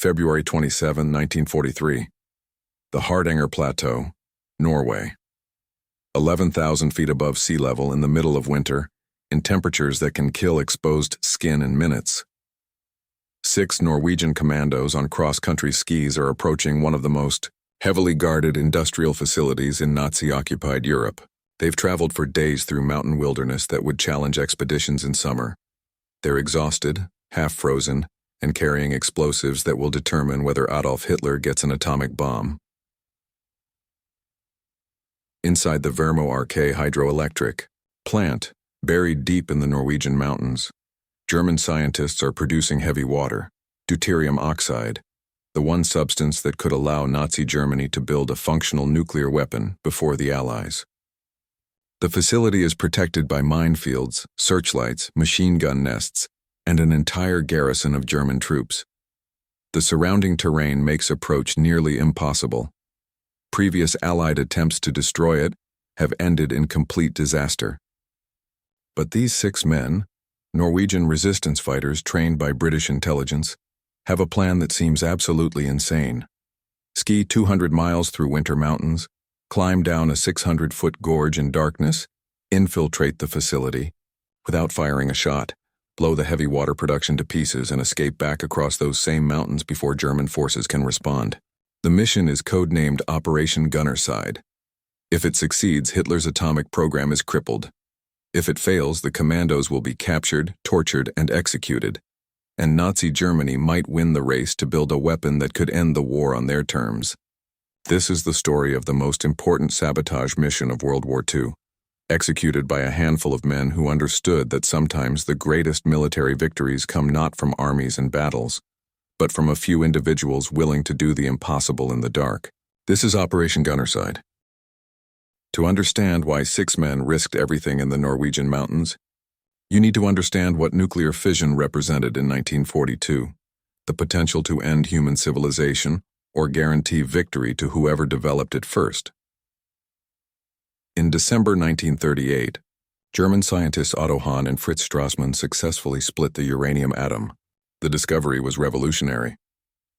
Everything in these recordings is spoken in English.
February 27, 1943. The Hardanger Plateau, Norway. 11,000 feet above sea level in the middle of winter, in temperatures that can kill exposed skin in minutes. 6 Norwegian commandos on cross-country skis are approaching one of the most heavily guarded industrial facilities in Nazi-occupied Europe. They've traveled for days through mountain wilderness that would challenge expeditions in summer. They're exhausted, half-frozen, and carrying explosives that will determine whether Adolf Hitler gets an atomic bomb. Inside the Vemork hydroelectric plant, buried deep in the Norwegian mountains, German scientists are producing heavy water, deuterium oxide, the one substance that could allow Nazi Germany to build a functional nuclear weapon before the Allies. The facility is protected by minefields, searchlights, machine gun nests, and an entire garrison of German troops. The surrounding terrain makes approach nearly impossible. Previous Allied attempts to destroy it have ended in complete disaster. But these 6 men, Norwegian resistance fighters trained by British intelligence, have a plan that seems absolutely insane. Ski 200 miles through winter mountains, climb down a 600-foot gorge in darkness, infiltrate the facility, without firing a shot, blow the heavy water production to pieces and escape back across those same mountains before German forces can respond. The mission is codenamed Operation Gunnerside. If it succeeds, Hitler's atomic program is crippled. If it fails, the commandos will be captured, tortured, and executed, and Nazi Germany might win the race to build a weapon that could end the war on their terms. This is the story of the most important sabotage mission of World War II, executed by a handful of men who understood that sometimes the greatest military victories come not from armies and battles, but from a few individuals willing to do the impossible in the dark. This is Operation Gunnerside. To understand why 6 men risked everything in the Norwegian mountains, you need to understand what nuclear fission represented in 1942, the potential to end human civilization or guarantee victory to whoever developed it first. In December 1938, German scientists Otto Hahn and Fritz Strassmann successfully split the uranium atom. The discovery was revolutionary.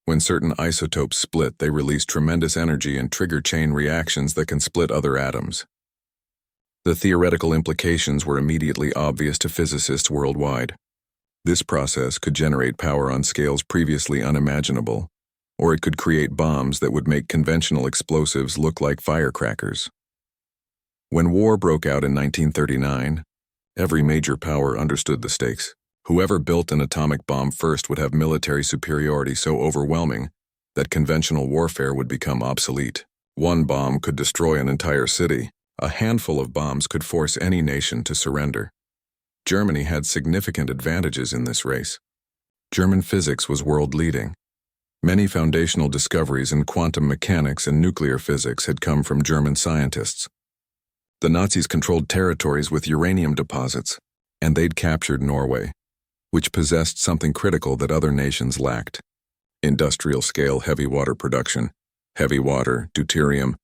When certain isotopes split, they release tremendous energy and trigger chain reactions that can split other atoms. The theoretical implications were immediately obvious to physicists worldwide. This process could generate power on scales previously unimaginable, or it could create bombs that would make conventional explosives look like firecrackers. When war broke out in 1939, every major power understood the stakes. Whoever built an atomic bomb first would have military superiority so overwhelming that conventional warfare would become obsolete. One bomb could destroy an entire city. A handful of bombs could force any nation to surrender. Germany had significant advantages in this race. German physics was world-leading. Many foundational discoveries in quantum mechanics and nuclear physics had come from German scientists. The Nazis controlled territories with uranium deposits, and they'd captured Norway, which possessed something critical that other nations lacked: industrial-scale heavy water production. Heavy water, deuterium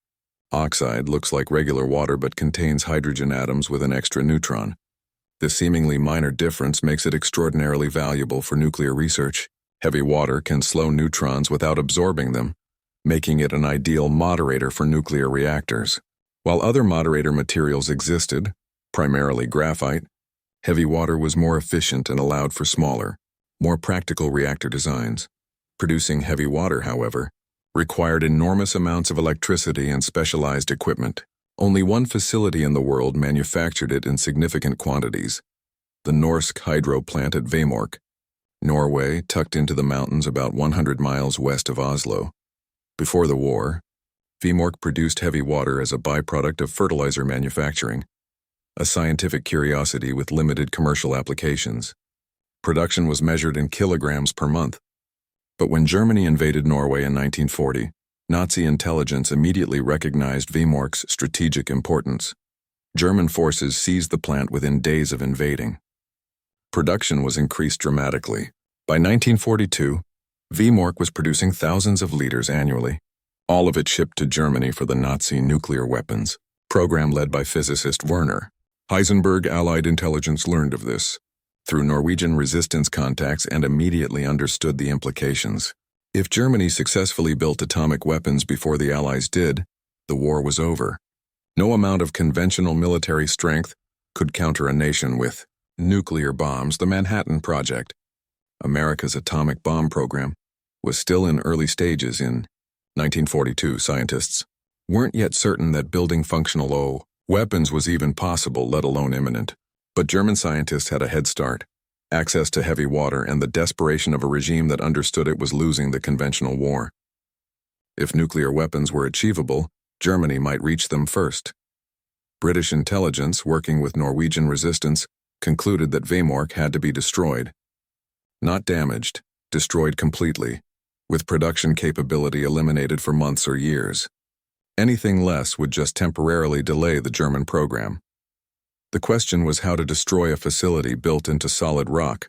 oxide, looks like regular water but contains hydrogen atoms with an extra neutron. This seemingly minor difference makes it extraordinarily valuable for nuclear research. Heavy water can slow neutrons without absorbing them, making it an ideal moderator for nuclear reactors. While other moderator materials existed, primarily graphite, heavy water was more efficient and allowed for smaller, more practical reactor designs. Producing heavy water, however, required enormous amounts of electricity and specialized equipment. Only one facility in the world manufactured it in significant quantities: the Norsk hydro plant at Vemork, Norway, tucked into the mountains about 100 miles west of Oslo. Before the war, Vemork produced heavy water as a byproduct of fertilizer manufacturing, a scientific curiosity with limited commercial applications. Production was measured in kilograms per month. But when Germany invaded Norway in 1940, Nazi intelligence immediately recognized Vemork's strategic importance. German forces seized the plant within days of invading. Production was increased dramatically. By 1942, Vemork was producing thousands of liters annually, all of it shipped to Germany for the Nazi nuclear weapons program led by physicist Werner Heisenberg. Allied intelligence learned of this through Norwegian resistance contacts and immediately understood the implications. If Germany successfully built atomic weapons before the Allies did, the war was over. No amount of conventional military strength could counter a nation with nuclear bombs. The Manhattan Project, America's atomic bomb program, was still in early stages in 1942. Scientists weren't yet certain that building functional weapons was even possible, let alone imminent. But German scientists had a head start, access to heavy water, and the desperation of a regime that understood it was losing the conventional war. If nuclear weapons were achievable, Germany might reach them first. British intelligence, working with Norwegian resistance, concluded that Vemork had to be destroyed. Not damaged, destroyed completely, with production capability eliminated for months or years. Anything less would just temporarily delay the German program. The question was how to destroy a facility built into solid rock,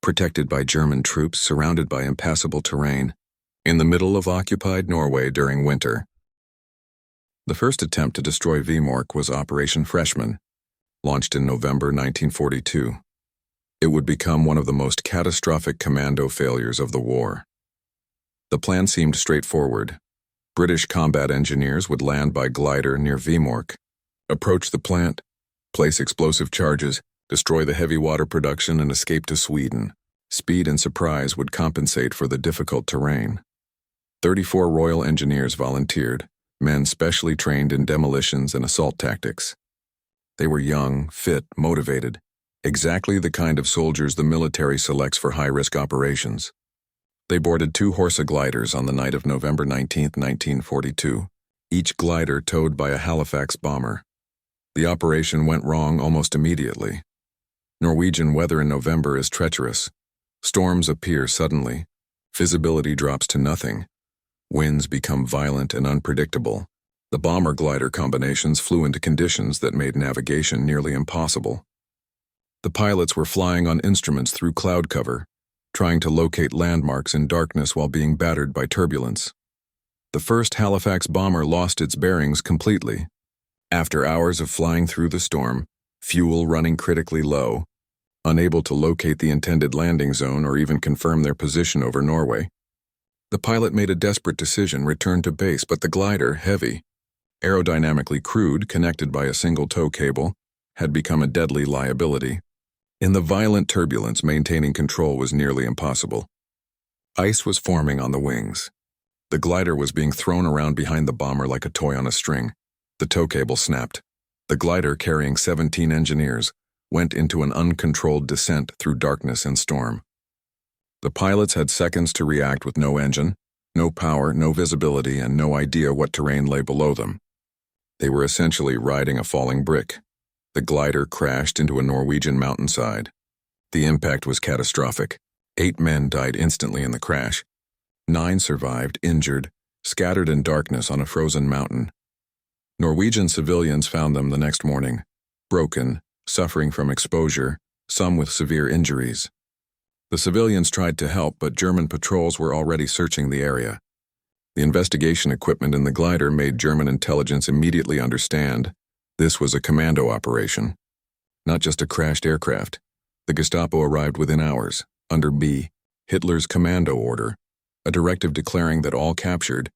protected by German troops, surrounded by impassable terrain, in the middle of occupied Norway during winter. The first attempt to destroy Vemork was Operation Freshman, launched in November 1942. It would become one of the most catastrophic commando failures of the war. The plan seemed straightforward. British combat engineers would land by glider near Vemork, approach the plant, place explosive charges, destroy the heavy water production, and escape to Sweden. Speed and surprise would compensate for the difficult terrain. 34 Royal Engineers volunteered, men specially trained in demolitions and assault tactics. They were young, fit, motivated, exactly the kind of soldiers the military selects for high-risk operations. They boarded 2 Horsa gliders on the night of November 19, 1942, each glider towed by a Halifax bomber. The operation went wrong almost immediately. Norwegian weather in November is treacherous. Storms appear suddenly. Visibility drops to nothing. Winds become violent and unpredictable. The bomber-glider combinations flew into conditions that made navigation nearly impossible. The pilots were flying on instruments through cloud cover, trying to locate landmarks in darkness while being battered by turbulence. The first Halifax bomber lost its bearings completely. After hours of flying through the storm, fuel running critically low, unable to locate the intended landing zone or even confirm their position over Norway, the pilot made a desperate decision: return to base. But the glider, heavy, aerodynamically crude, connected by a single tow cable, had become a deadly liability. In the violent turbulence, maintaining control was nearly impossible. Ice was forming on the wings. The glider was being thrown around behind the bomber like a toy on a string. The tow cable snapped. The glider, carrying 17 engineers, went into an uncontrolled descent through darkness and storm. The pilots had seconds to react with no engine, no power, no visibility, and no idea what terrain lay below them. They were essentially riding a falling brick. The glider crashed into a Norwegian mountainside. The impact was catastrophic. 8 men died instantly in the crash. 9 survived, injured, scattered in darkness on a frozen mountain. Norwegian civilians found them the next morning, broken, suffering from exposure, some with severe injuries. The civilians tried to help, but German patrols were already searching the area. The investigation equipment in the glider made German intelligence immediately understand this was a commando operation, not just a crashed aircraft. The Gestapo arrived within hours, under Hitler's commando order, a directive declaring that all captured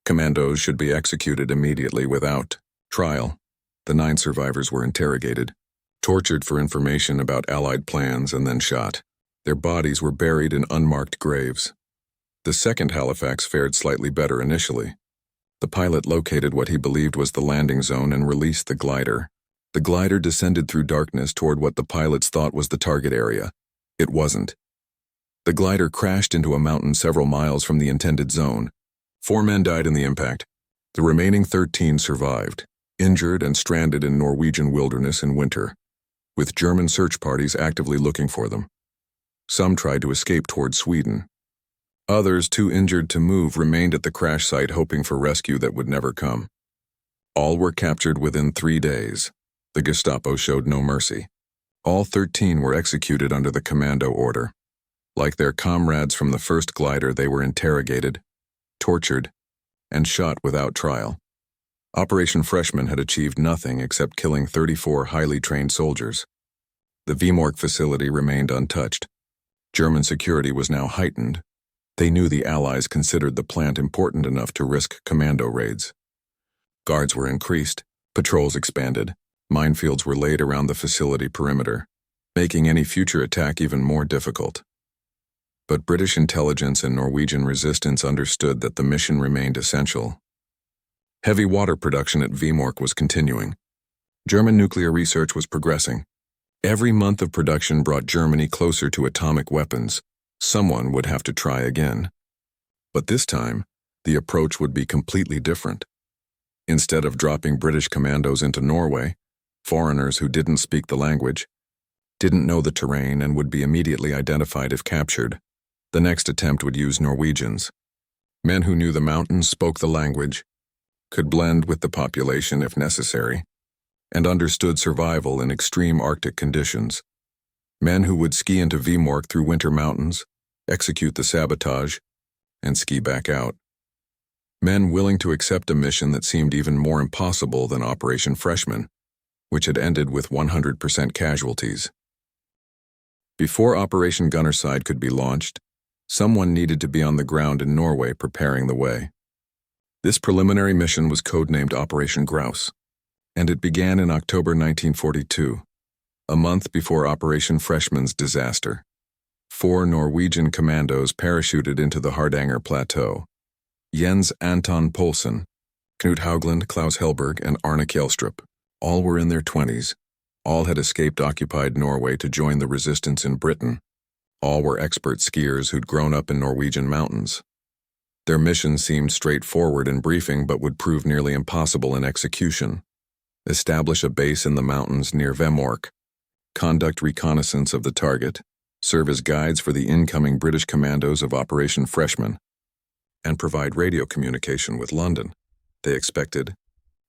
commandos should be executed immediately without trial. The 9 survivors were interrogated, tortured for information about Allied plans, and then shot. Their bodies were buried in unmarked graves. The second Halifax fared slightly better initially. The pilot located what he believed was the landing zone and released the glider. The glider descended through darkness toward what the pilots thought was the target area. It wasn't. The glider crashed into a mountain several miles from the intended zone. 4 men died in the impact. The remaining 13 survived, injured and stranded in Norwegian wilderness in winter, with German search parties actively looking for them. Some tried to escape toward Sweden. Others, too injured to move, remained at the crash site hoping for rescue that would never come. All were captured within 3 days. The Gestapo showed no mercy. All 13 were executed under the commando order. Like their comrades from the first glider, they were interrogated, tortured, and shot without trial. Operation Freshman had achieved nothing except killing 34 highly trained soldiers. The Vemork facility remained untouched. German security was now heightened, They knew the Allies considered the plant important enough to risk commando raids. Guards were increased, patrols expanded, minefields were laid around the facility perimeter, making any future attack even more difficult. But British intelligence and Norwegian resistance understood that the mission remained essential. Heavy water production at Vemork was continuing. German nuclear research was progressing. Every month of production brought Germany closer to atomic weapons. Someone would have to try again. But this time, the approach would be completely different. Instead of dropping British commandos into Norway, foreigners who didn't speak the language, didn't know the terrain, and would be immediately identified if captured, the next attempt would use Norwegians. Men who knew the mountains, spoke the language, could blend with the population if necessary, and understood survival in extreme Arctic conditions. Men who would ski into Vemork through winter mountains, execute the sabotage, and ski back out. Men willing to accept a mission that seemed even more impossible than Operation Freshman, which had ended with 100% casualties. Before Operation Gunnerside could be launched, someone needed to be on the ground in Norway preparing the way. This preliminary mission was codenamed Operation Grouse, and it began in October 1942, a month before Operation Freshman's disaster. 4 Norwegian commandos parachuted into the Hardanger Plateau. Jens Anton Poulsen, Knut Haugland, Klaus Helberg, and Arne Kjelstrup. All were in their 20s. All had escaped occupied Norway to join the resistance in Britain. All were expert skiers who'd grown up in Norwegian mountains. Their mission seemed straightforward in briefing but would prove nearly impossible in execution. Establish a base in the mountains near Vemork, conduct reconnaissance of the target, serve as guides for the incoming British commandos of Operation Freshman, and provide radio communication with London. They expected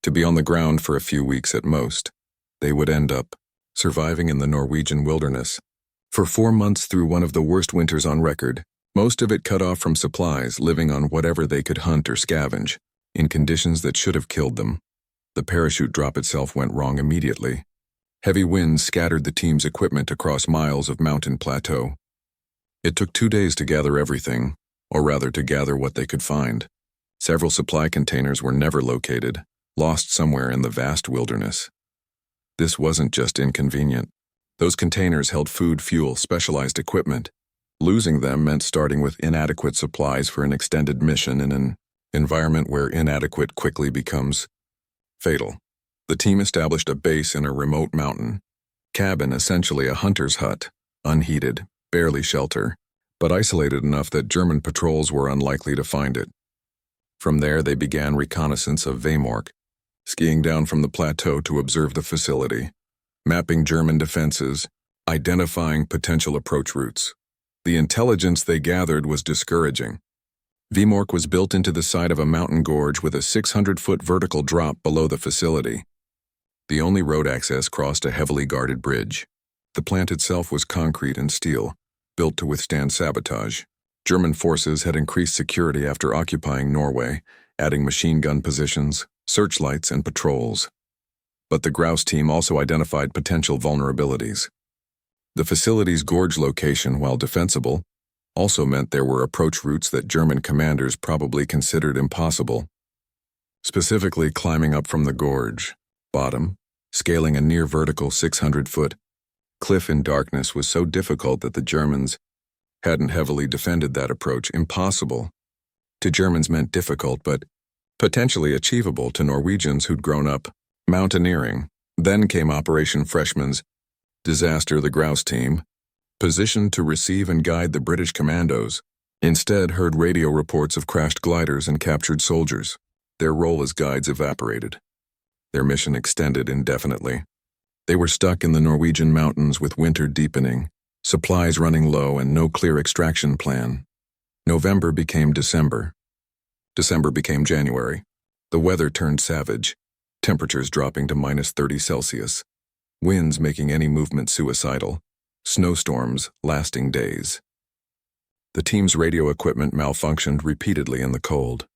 to be on the ground for a few weeks at most. They would end up surviving in the Norwegian wilderness for 4 months through one of the worst winters on record, most of it cut off from supplies, living on whatever they could hunt or scavenge, in conditions that should have killed them. The parachute drop itself went wrong immediately. Heavy winds scattered the team's equipment across miles of mountain plateau. It took 2 days to gather everything, or rather to gather what they could find. Several supply containers were never located, lost somewhere in the vast wilderness. This wasn't just inconvenient. Those containers held food, fuel, specialized equipment. Losing them meant starting with inadequate supplies for an extended mission in an environment where inadequate quickly becomes fatal. The team established a base in a remote mountain cabin, essentially a hunter's hut, unheated, barely shelter, but isolated enough that German patrols were unlikely to find it. From there, they began reconnaissance of Vemork, skiing down from the plateau to observe the facility, mapping German defenses, identifying potential approach routes. The intelligence they gathered was discouraging. Vemork was built into the side of a mountain gorge with a 600-foot vertical drop below the facility. The only road access crossed a heavily guarded bridge. The plant itself was concrete and steel, built to withstand sabotage. German forces had increased security after occupying Norway, adding machine gun positions, searchlights, and patrols. But the Grouse team also identified potential vulnerabilities. The facility's gorge location, while defensible, also meant there were approach routes that German commanders probably considered impossible. Specifically, climbing up from the gorge bottom, scaling a near-vertical 600-foot cliff in darkness was so difficult that the Germans hadn't heavily defended that approach. Impossible to Germans meant difficult, but potentially achievable to Norwegians who'd grown up mountaineering. Then came Operation Freshman's disaster. The Grouse team, positioned to receive and guide the British commandos, instead heard radio reports of crashed gliders and captured soldiers. Their role as guides evaporated. Their mission extended indefinitely. They were stuck in the Norwegian mountains with winter deepening, supplies running low, and no clear extraction plan. November became December. December became January. The weather turned savage, temperatures dropping to -30°C, winds making any movement suicidal, snowstorms lasting days. The team's radio equipment malfunctioned repeatedly in the cold.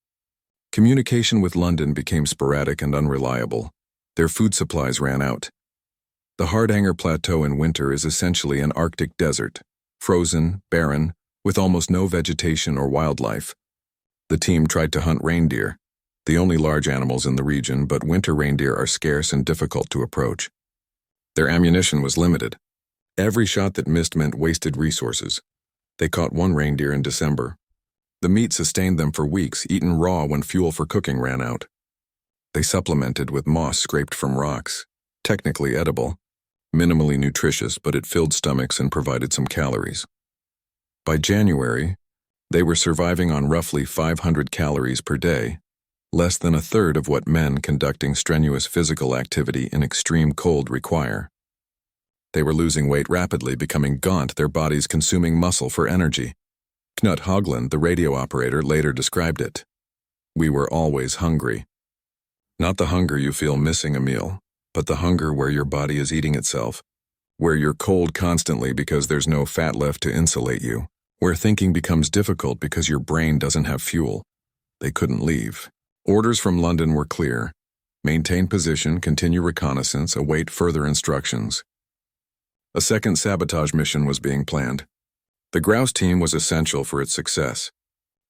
Communication with London became sporadic and unreliable. Their food supplies ran out. The Hardanger Plateau in winter is essentially an Arctic desert, frozen, barren, with almost no vegetation or wildlife. The team tried to hunt reindeer, the only large animals in the region, but winter reindeer are scarce and difficult to approach. Their ammunition was limited. Every shot that missed meant wasted resources. They caught one reindeer in December. The meat sustained them for weeks, eaten raw when fuel for cooking ran out. They supplemented with moss scraped from rocks, technically edible, minimally nutritious, but it filled stomachs and provided some calories. By January, they were surviving on roughly 500 calories per day, less than a third of what men conducting strenuous physical activity in extreme cold require. They were losing weight rapidly, becoming gaunt, their bodies consuming muscle for energy. Knut Haugland, the radio operator, later described it. "We were always hungry. Not the hunger you feel missing a meal, but the hunger where your body is eating itself, where you're cold constantly because there's no fat left to insulate you, where thinking becomes difficult because your brain doesn't have fuel." They couldn't leave. Orders from London were clear. Maintain position, continue reconnaissance, await further instructions. A second sabotage mission was being planned. The grouse team was essential for its success.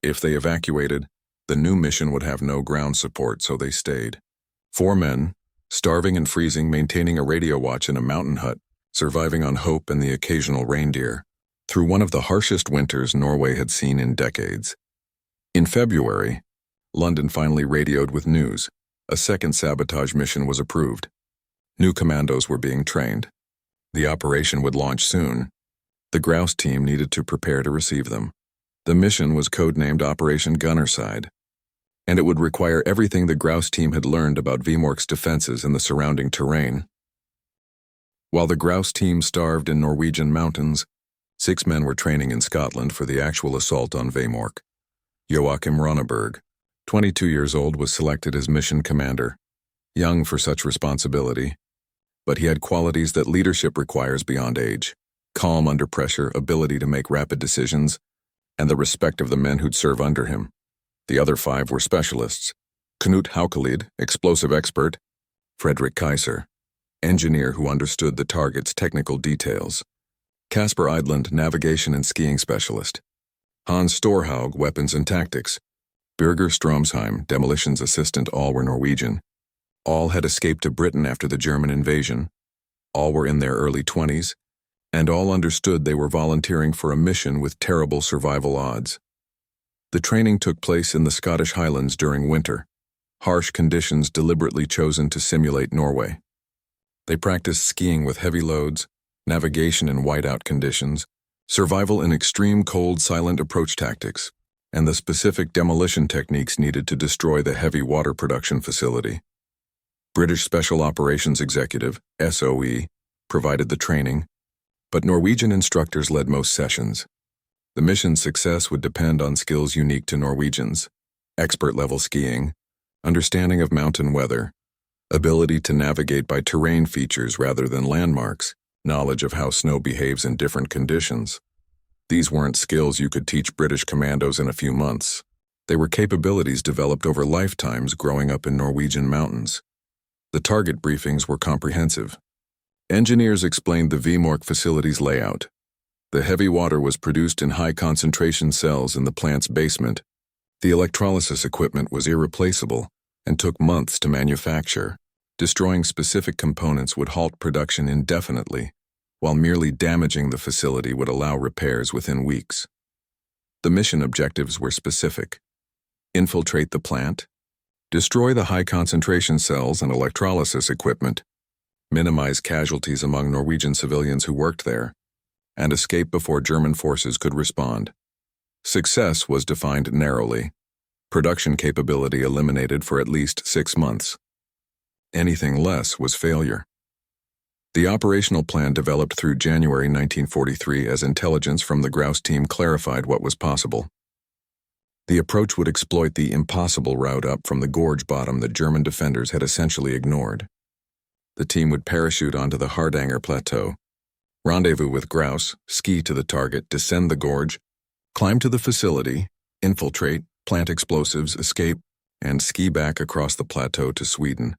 If they evacuated, the new mission would have no ground support, so they stayed. 4 men, starving and freezing, maintaining a radio watch in a mountain hut, surviving on hope and the occasional reindeer, through one of the harshest winters Norway had seen in decades. In February, London finally radioed with news. A second sabotage mission was approved. New commandos were being trained. The operation would launch soon. The grouse team needed to prepare to receive them. The mission was codenamed Operation Gunnerside, and it would require everything the grouse team had learned about Vemork's defenses and the surrounding terrain. While the grouse team starved in Norwegian mountains, 6 men were training in Scotland for the actual assault on Vemork. Joachim Ronneberg, 22 years old, was selected as mission commander, young for such responsibility, but he had qualities that leadership requires beyond age: calm under pressure, ability to make rapid decisions, and the respect of the men who'd serve under him. The other 5 were specialists: Knut Haukelid, explosive expert; Frederick Kaiser, engineer who understood the target's technical details; Kasper Eidland, navigation and skiing specialist; Hans Storhaug, weapons and tactics; Birger Stromsheim, demolitions assistant. All were Norwegian. All had escaped to Britain after the German invasion. All were in their early 20s, and all understood they were volunteering for a mission with terrible survival odds. The training took place in the Scottish Highlands during winter, harsh conditions deliberately chosen to simulate Norway. They practiced skiing with heavy loads, navigation in whiteout conditions, survival in extreme cold silent approach tactics, and the specific demolition techniques needed to destroy the heavy water production facility. British Special Operations Executive, SOE, provided the training, but Norwegian instructors led most sessions. The mission's success would depend on skills unique to Norwegians: expert-level skiing, understanding of mountain weather, ability to navigate by terrain features rather than landmarks, knowledge of how snow behaves in different conditions. These weren't skills you could teach British commandos in a few months. They were capabilities developed over lifetimes growing up in Norwegian mountains. The target briefings were comprehensive. Engineers explained the Vemork facility's layout. The heavy water was produced in high-concentration cells in the plant's basement. The electrolysis equipment was irreplaceable and took months to manufacture. Destroying specific components would halt production indefinitely, while merely damaging the facility would allow repairs within weeks. The mission objectives were specific: infiltrate the plant, destroy the high-concentration cells and electrolysis equipment, minimize casualties among Norwegian civilians who worked there, and escape before German forces could respond. Success was defined narrowly. Production capability eliminated for at least 6 months. Anything less was failure. The operational plan developed through January 1943 as intelligence from the grouse team clarified what was possible. The approach would exploit the impossible route up from the gorge bottom that German defenders had essentially ignored. The team would parachute onto the Hardanger Plateau, rendezvous with grouse, ski to the target, descend the gorge, climb to the facility, infiltrate, plant explosives, escape, and ski back across the plateau to Sweden.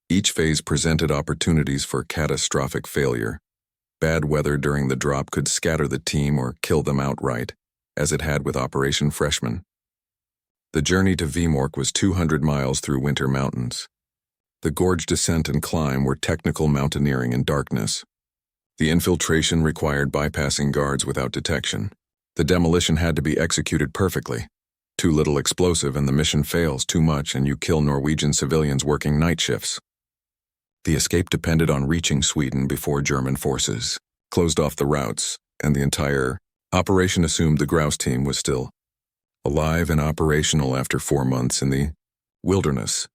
Each phase presented opportunities for catastrophic failure. Bad weather during the drop could scatter the team or kill them outright. as it had with Operation Freshman. The journey to Vemork was 200 miles through winter mountains. The gorge descent and climb were technical mountaineering in darkness. The infiltration required bypassing guards without detection. The demolition had to be executed perfectly. Too little explosive and the mission fails, too much and you kill Norwegian civilians working night shifts. The escape depended on reaching Sweden before German forces closed off the routes, and the entire operation assumed the grouse team was still alive and operational after 4 months in the wilderness.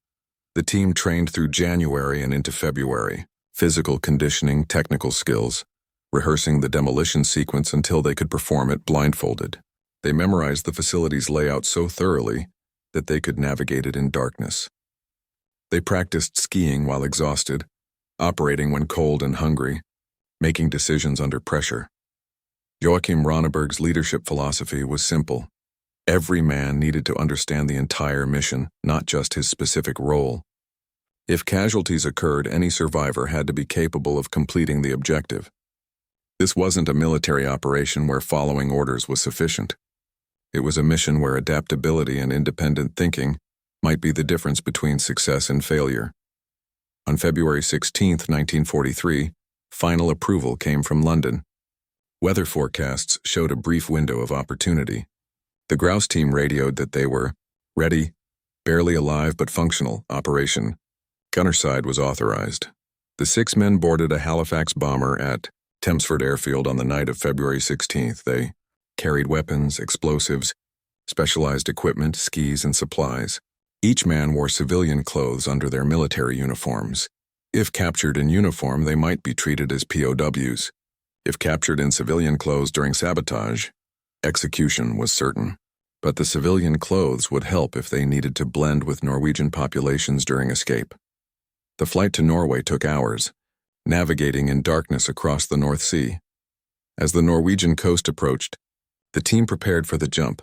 The team trained through January and into February, physical conditioning, technical skills, rehearsing the demolition sequence until they could perform it blindfolded. They memorized the facility's layout so thoroughly that they could navigate it in darkness. They practiced skiing while exhausted, operating when cold and hungry, making decisions under pressure. Joachim Ronneberg's leadership philosophy was simple. Every man needed to understand the entire mission, not just his specific role. If casualties occurred, any survivor had to be capable of completing the objective. This wasn't a military operation where following orders was sufficient. It was a mission where adaptability and independent thinking might be the difference between success and failure. On February 16, 1943, final approval came from London. Weather forecasts showed a brief window of opportunity. The grouse team radioed that they were ready, barely alive but functional. Operation Gunnerside was authorized. The 6 men boarded a Halifax bomber at Thamesford Airfield on the night of February 16th. They carried weapons, explosives, specialized equipment, skis, and supplies. Each man wore civilian clothes under their military uniforms. If captured in uniform, they might be treated as POWs. If captured in civilian clothes during sabotage, execution was certain. But the civilian clothes would help if they needed to blend with Norwegian populations during escape. The flight to Norway took hours, navigating in darkness across the North Sea. As the Norwegian coast approached, the team prepared for the jump.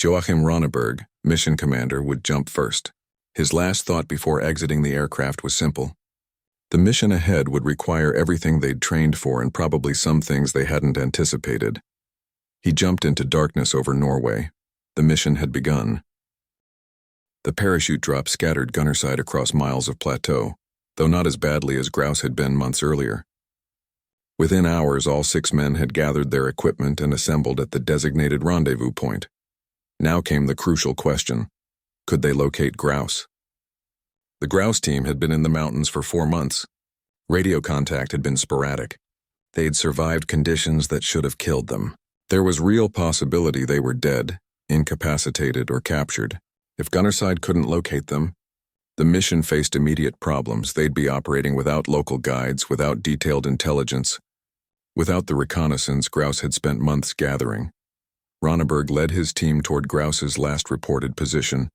Joachim Ronneberg, mission commander, would jump first. His last thought before exiting the aircraft was simple. The mission ahead would require everything they'd trained for and probably some things they hadn't anticipated. He jumped into darkness over Norway. The mission had begun. The parachute drop scattered Gunnerside across miles of plateau, though not as badly as grouse had been months earlier. Within hours, all 6 men had gathered their equipment and assembled at the designated rendezvous point. Now came the crucial question: could they locate grouse? The grouse team had been in the mountains for 4 months. Radio contact had been sporadic. They'd survived conditions that should have killed them. There was real possibility they were dead, incapacitated, or captured. If Gunnerside couldn't locate them, the mission faced immediate problems. They'd be operating without local guides, without detailed intelligence, without the reconnaissance grouse had spent months gathering. Ronneberg led his team toward grouse's last reported position,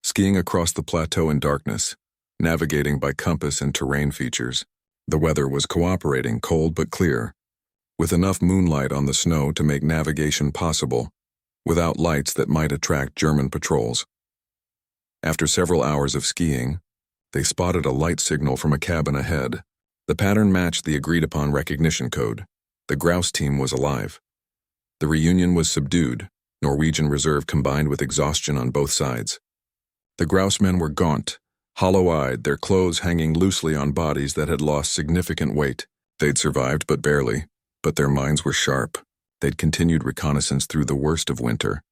skiing across the plateau in darkness, navigating by compass and terrain features. The weather was cooperating, cold but clear, with enough moonlight on the snow to make navigation possible, without lights that might attract German patrols. After several hours of skiing, they spotted a light signal from a cabin ahead. The pattern matched the agreed-upon recognition code. The grouse team was alive. The reunion was subdued, Norwegian reserve combined with exhaustion on both sides. The grouse men were gaunt, hollow-eyed, their clothes hanging loosely on bodies that had lost significant weight. They'd survived, but barely, but their minds were sharp. They'd continued reconnaissance through the worst of winter,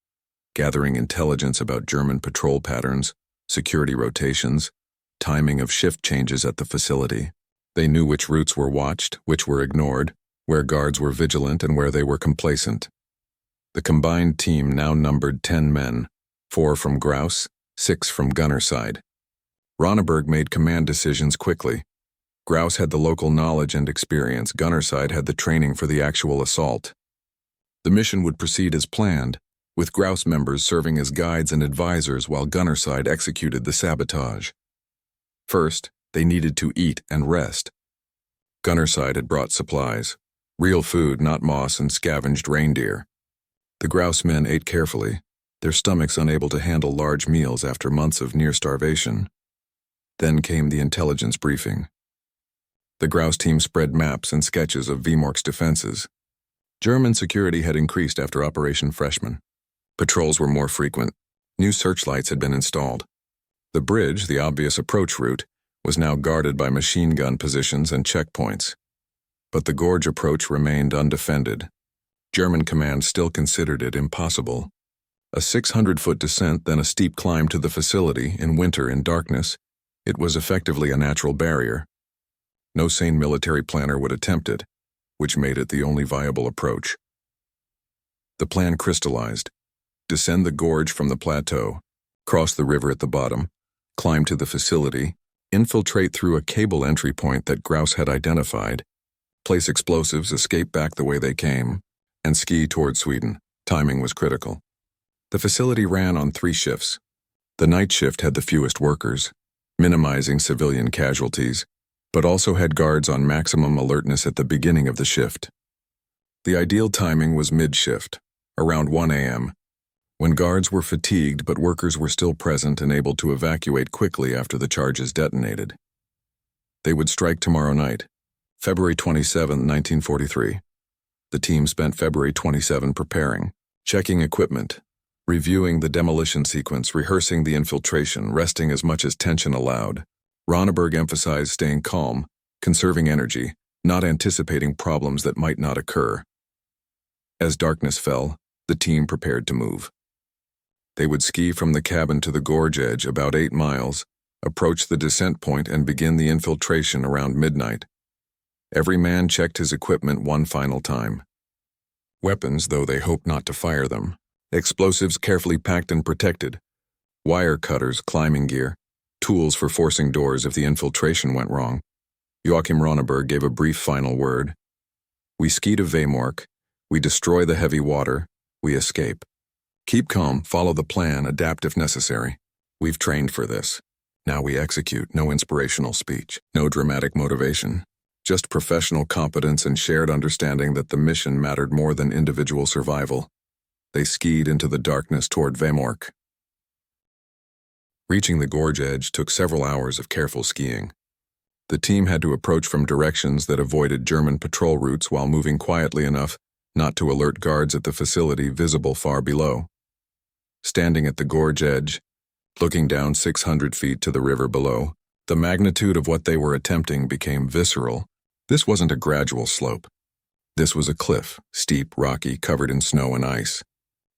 gathering intelligence about German patrol patterns, security rotations, timing of shift changes at the facility. They knew which routes were watched, which were ignored, where guards were vigilant and where they were complacent. The combined team now numbered 10 men, 4 from grouse, 6 from Gunnerside. Ronneberg made command decisions quickly. Grouse had the local knowledge and experience. Gunnerside had the training for the actual assault. The mission would proceed as planned, with grouse members serving as guides and advisors while Gunnerside executed the sabotage. First, they needed to eat and rest. Gunnerside had brought supplies, real food, not moss and scavenged reindeer. The grouse men ate carefully, their stomachs unable to handle large meals after months of near starvation. Then came the intelligence briefing. The grouse team spread maps and sketches of Vemork's defenses. German security had increased after Operation Freshman. Patrols were more frequent. New searchlights had been installed. The bridge, the obvious approach route, was now guarded by machine gun positions and checkpoints. But the gorge approach remained undefended. German command still considered it impossible. A 600-foot descent, then a steep climb to the facility in winter in darkness, it was effectively a natural barrier. No sane military planner would attempt it, which made it the only viable approach. The plan crystallized. Descend the gorge from the plateau, cross the river at the bottom, climb to the facility, infiltrate through a cable entry point that Grouse had identified, place explosives, escape back the way they came, and ski toward Sweden. Timing was critical. The facility ran on 3 shifts. The night shift had the fewest workers, minimizing civilian casualties, but also had guards on maximum alertness at the beginning of the shift. The ideal timing was mid-shift, around 1 a.m., when guards were fatigued but workers were still present and able to evacuate quickly after the charges detonated. They would strike tomorrow night, February 27, 1943. The team spent February 27 preparing, checking equipment, reviewing the demolition sequence, rehearsing the infiltration, resting as much as tension allowed. Ronneberg emphasized staying calm, conserving energy, not anticipating problems that might not occur. As darkness fell, the team prepared to move. They would ski from the cabin to the gorge edge, about 8 miles, approach the descent point and begin the infiltration around midnight. Every man checked his equipment one final time. Weapons, though they hoped not to fire them. Explosives carefully packed and protected. Wire cutters, climbing gear, tools for forcing doors if the infiltration went wrong. Joachim Ronneberg gave a brief final word. We ski to Vemork. We destroy the heavy water. We escape. Keep calm, follow the plan, adapt if necessary. We've trained for this. Now we execute. No inspirational speech, no dramatic motivation. Just professional competence and shared understanding that the mission mattered more than individual survival. They skied into the darkness toward Vemork. Reaching the gorge edge took several hours of careful skiing. The team had to approach from directions that avoided German patrol routes while moving quietly enough not to alert guards at the facility visible far below. Standing at the gorge edge, looking down 600 feet to the river below, the magnitude of what they were attempting became visceral. This wasn't a gradual slope. This was a cliff, steep, rocky, covered in snow and ice,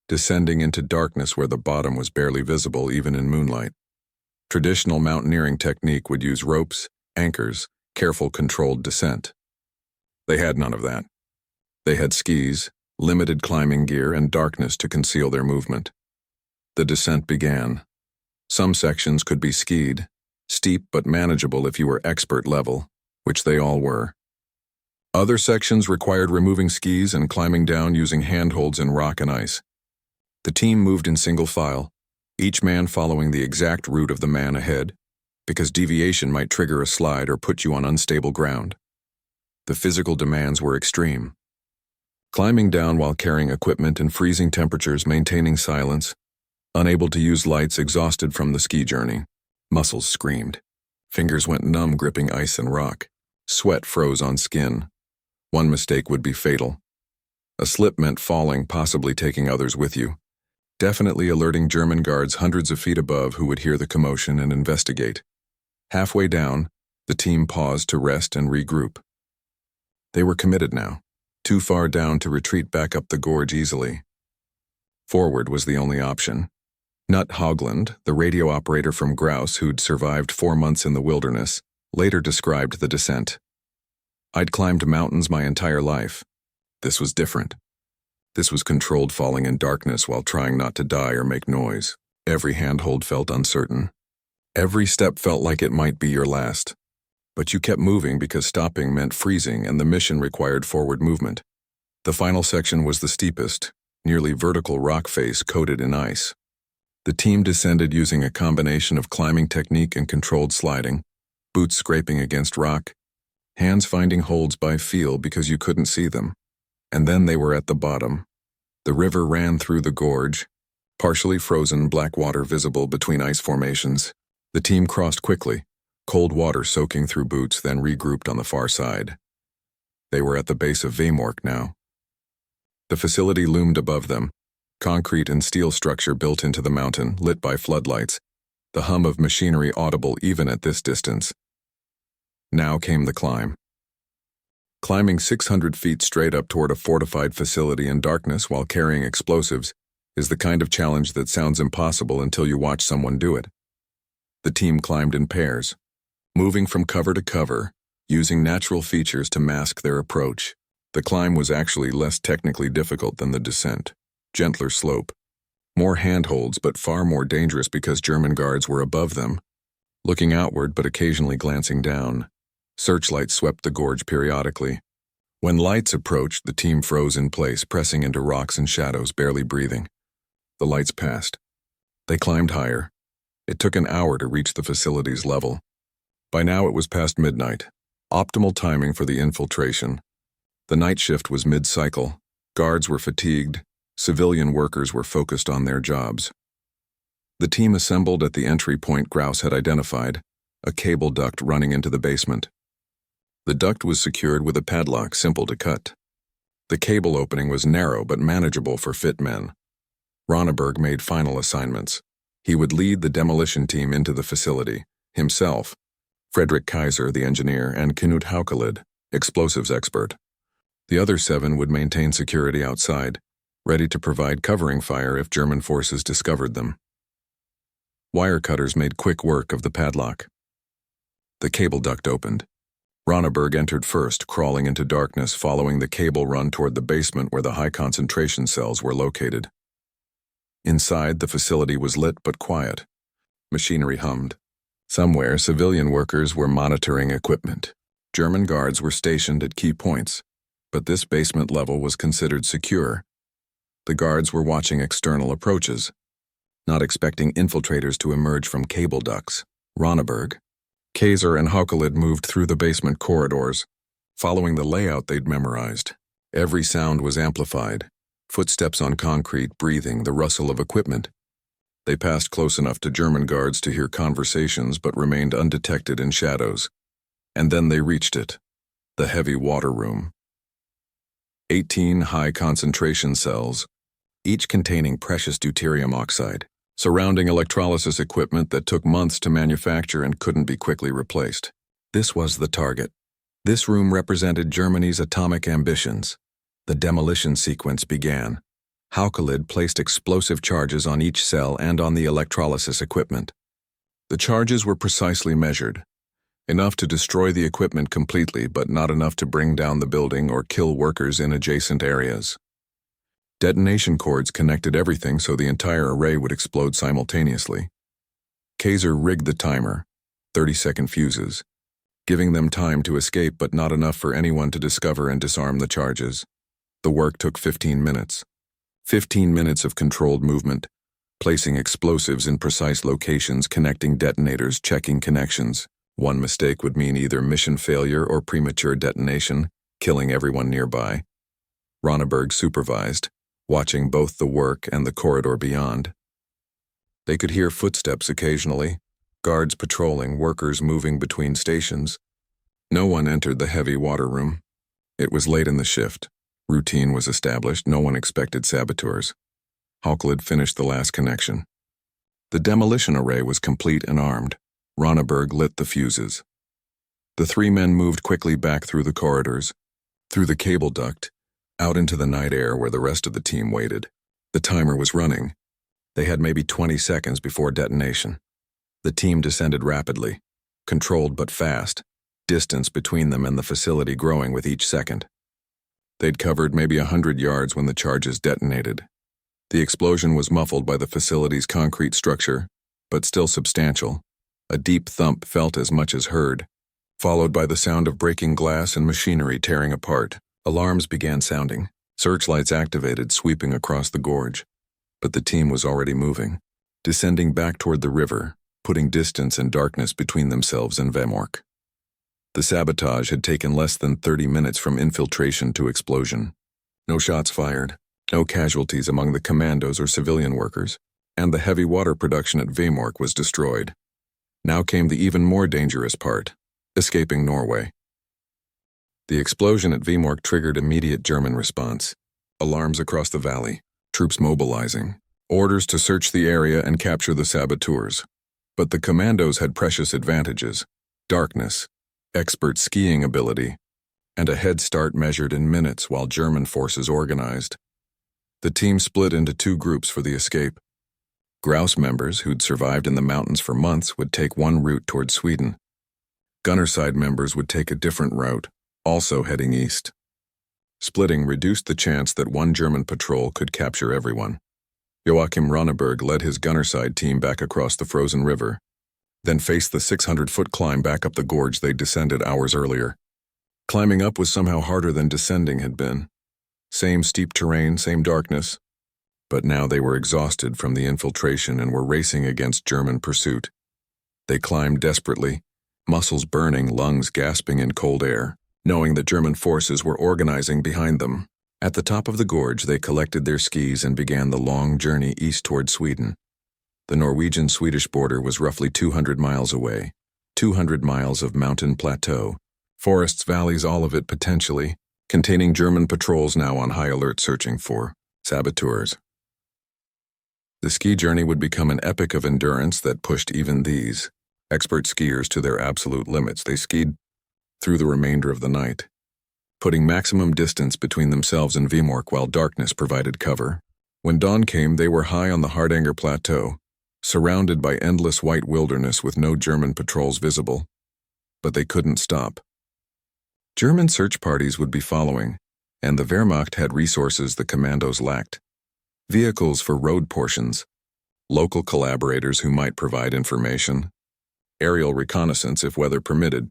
descending into darkness where the bottom was barely visible even in moonlight. Traditional mountaineering technique would use ropes, anchors, careful controlled descent. They had none of that. They had skis, limited climbing gear, and darkness to conceal their movement. The descent began. Some sections could be skied, steep but manageable if you were expert level, which they all were. Other sections required removing skis and climbing down using handholds in rock and ice. The team moved in single file, each man following the exact route of the man ahead, because deviation might trigger a slide or put you on unstable ground. The physical demands were extreme. Climbing down while carrying equipment in freezing temperatures, maintaining silence, unable to use lights, exhausted from the ski journey. Muscles screamed. Fingers went numb gripping ice and rock. Sweat froze on skin. One mistake would be fatal. A slip meant falling, possibly taking others with you. Definitely alerting German guards hundreds of feet above who would hear the commotion and investigate. Halfway down, the team paused to rest and regroup. They were committed now, too far down to retreat back up the gorge easily. Forward was the only option. Knut Haugland, the radio operator from Grouse who'd survived 4 months in the wilderness, later described the descent. I'd climbed mountains my entire life. This was different. This was controlled falling in darkness while trying not to die or make noise. Every handhold felt uncertain. Every step felt like it might be your last. But you kept moving because stopping meant freezing and the mission required forward movement. The final section was the steepest, nearly vertical rock face coated in ice. The team descended using a combination of climbing technique and controlled sliding, boots scraping against rock, hands finding holds by feel because you couldn't see them. And then they were at the bottom. The river ran through the gorge, partially frozen black water visible between ice formations. The team crossed quickly, cold water soaking through boots, then regrouped on the far side. They were at the base of Vemork now. The facility loomed above them, Concrete and steel structure built into the mountain, lit by floodlights, the hum of machinery audible even at this distance. Now came the climb. Climbing 600 feet straight up toward a fortified facility in darkness while carrying explosives is the kind of challenge that sounds impossible until you watch someone do it. The team climbed in pairs, moving from cover to cover, using natural features to mask their approach. The climb was actually less technically difficult than the descent. Gentler slope. More handholds, but far more dangerous because German guards were above them, looking outward but occasionally glancing down. Searchlights swept the gorge periodically. When lights approached, the team froze in place, pressing into rocks and shadows, barely breathing. The lights passed. They climbed higher. It took an hour to reach the facility's level. By now it was past midnight. Optimal timing for the infiltration. The night shift was mid-cycle. Guards were fatigued. Civilian workers were focused on their jobs. The team assembled at the entry point Grouse had identified, a cable duct running into the basement. The duct was secured with a padlock simple to cut. The cable opening was narrow but manageable for fit men. Ronneberg made final assignments. He would lead the demolition team into the facility, himself, Frederick Kaiser, the engineer, and Knut Halted, explosives expert. The other 7 would maintain security outside, ready to provide covering fire if German forces discovered them. Wire cutters made quick work of the padlock. The cable duct opened. Ronneberg entered first, crawling into darkness, following the cable run toward the basement where the high-concentration cells were located. Inside, the facility was lit but quiet. Machinery hummed. Somewhere, civilian workers were monitoring equipment. German guards were stationed at key points, but this basement level was considered secure. The guards were watching external approaches, not expecting infiltrators to emerge from cable ducts. Ronneberg, Kaiser, and Halted moved through the basement corridors, following the layout they'd memorized. Every sound was amplified. Footsteps on concrete, breathing, the rustle of equipment. They passed close enough to German guards to hear conversations but remained undetected in shadows. And then they reached it, the heavy water room. 18 high-concentration cells, each containing precious deuterium oxide, surrounding electrolysis equipment that took months to manufacture and couldn't be quickly replaced. This was the target. This room represented Germany's atomic ambitions. The demolition sequence began. Halted placed explosive charges on each cell and on the electrolysis equipment. The charges were precisely measured, enough to destroy the equipment completely, but not enough to bring down the building or kill workers in adjacent areas. Detonation cords connected everything so the entire array would explode simultaneously. Kaiser rigged the timer, 30-second fuses, giving them time to escape but not enough for anyone to discover and disarm the charges. The work took 15 minutes. 15 minutes of controlled movement, placing explosives in precise locations, connecting detonators, checking connections. One mistake would mean either mission failure or premature detonation, killing everyone nearby. Ronneberg supervised, watching both the work and the corridor beyond. They could hear footsteps occasionally, guards patrolling, workers moving between stations. No one entered the heavy water room. It was late in the shift. Routine was established. No one expected saboteurs. Halted finished the last connection. The demolition array was complete and armed. Ronneberg lit the fuses. The 3 men moved quickly back through the corridors, through the cable duct, out into the night air where the rest of the team waited. The timer was running. They had maybe 20 seconds before detonation. The team descended rapidly, controlled but fast, distance between them and the facility growing with each second. They'd covered maybe 100 yards when the charges detonated. The explosion was muffled by the facility's concrete structure, but still substantial. A deep thump felt as much as heard, followed by the sound of breaking glass and machinery tearing apart. Alarms began sounding, searchlights activated, sweeping across the gorge. But the team was already moving, descending back toward the river, putting distance and darkness between themselves and Vemork. The sabotage had taken less than 30 minutes from infiltration to explosion. No shots fired, no casualties among the commandos or civilian workers, and the heavy water production at Vemork was destroyed. Now came the even more dangerous part, escaping Norway. The explosion at Vemork triggered immediate German response. Alarms across the valley. Troops mobilizing. Orders to search the area and capture the saboteurs. But the commandos had precious advantages: darkness, expert skiing ability, and a head start measured in minutes while German forces organized. The team split into two groups for the escape. Grouse members who'd survived in the mountains for months would take one route toward Sweden. Gunnerside members would take a different route, also heading east. Splitting reduced the chance that one German patrol could capture everyone. Joachim Ronneberg led his Gunnerside team back across the frozen river, then faced the 600-foot climb back up the gorge they'd descended hours earlier. Climbing up was somehow harder than descending had been. Same steep terrain, same darkness. But now they were exhausted from the infiltration and were racing against German pursuit. They climbed desperately, muscles burning, lungs gasping in cold air, knowing that German forces were organizing behind them. At the top of the gorge, they collected their skis and began the long journey east toward Sweden. The Norwegian-Swedish border was roughly 200 miles away, 200 miles of mountain plateau, forests, valleys, all of it potentially, containing German patrols now on high alert searching for saboteurs. The ski journey would become an epic of endurance that pushed even these expert skiers to their absolute limits. They skied through the remainder of the night, putting maximum distance between themselves and Vemork while darkness provided cover. When dawn came, they were high on the Hardanger Plateau, surrounded by endless white wilderness with no German patrols visible. But they couldn't stop. German search parties would be following, and the Wehrmacht had resources the commandos lacked. Vehicles for road portions, local collaborators who might provide information, aerial reconnaissance if weather permitted.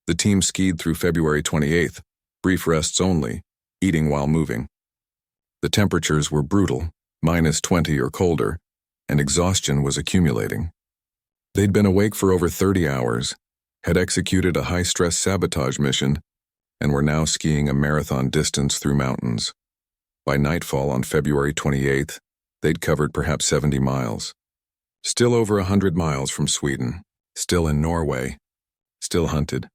The team skied through February 28th, brief rests only, eating while moving. The temperatures were brutal, -20 or colder, and exhaustion was accumulating. They'd been awake for over 30 hours, had executed a high-stress sabotage mission, and were now skiing a marathon distance through mountains. By nightfall on February 28th, they'd covered perhaps 70 miles. Still over 100 miles from Sweden, still in Norway, still hunted.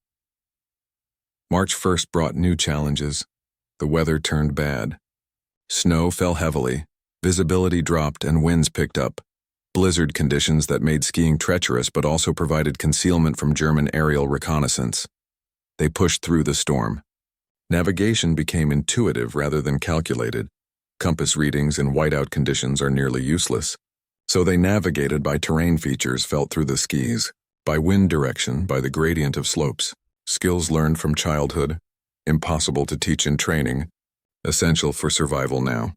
March 1st brought new challenges. The weather turned bad. Snow fell heavily, visibility dropped, and winds picked up. Blizzard conditions that made skiing treacherous but also provided concealment from German aerial reconnaissance. They pushed through the storm. Navigation became intuitive rather than calculated. Compass readings in whiteout conditions are nearly useless. So they navigated by terrain features felt through the skis, by wind direction, by the gradient of slopes. Skills learned from childhood, impossible to teach in training, essential for survival now.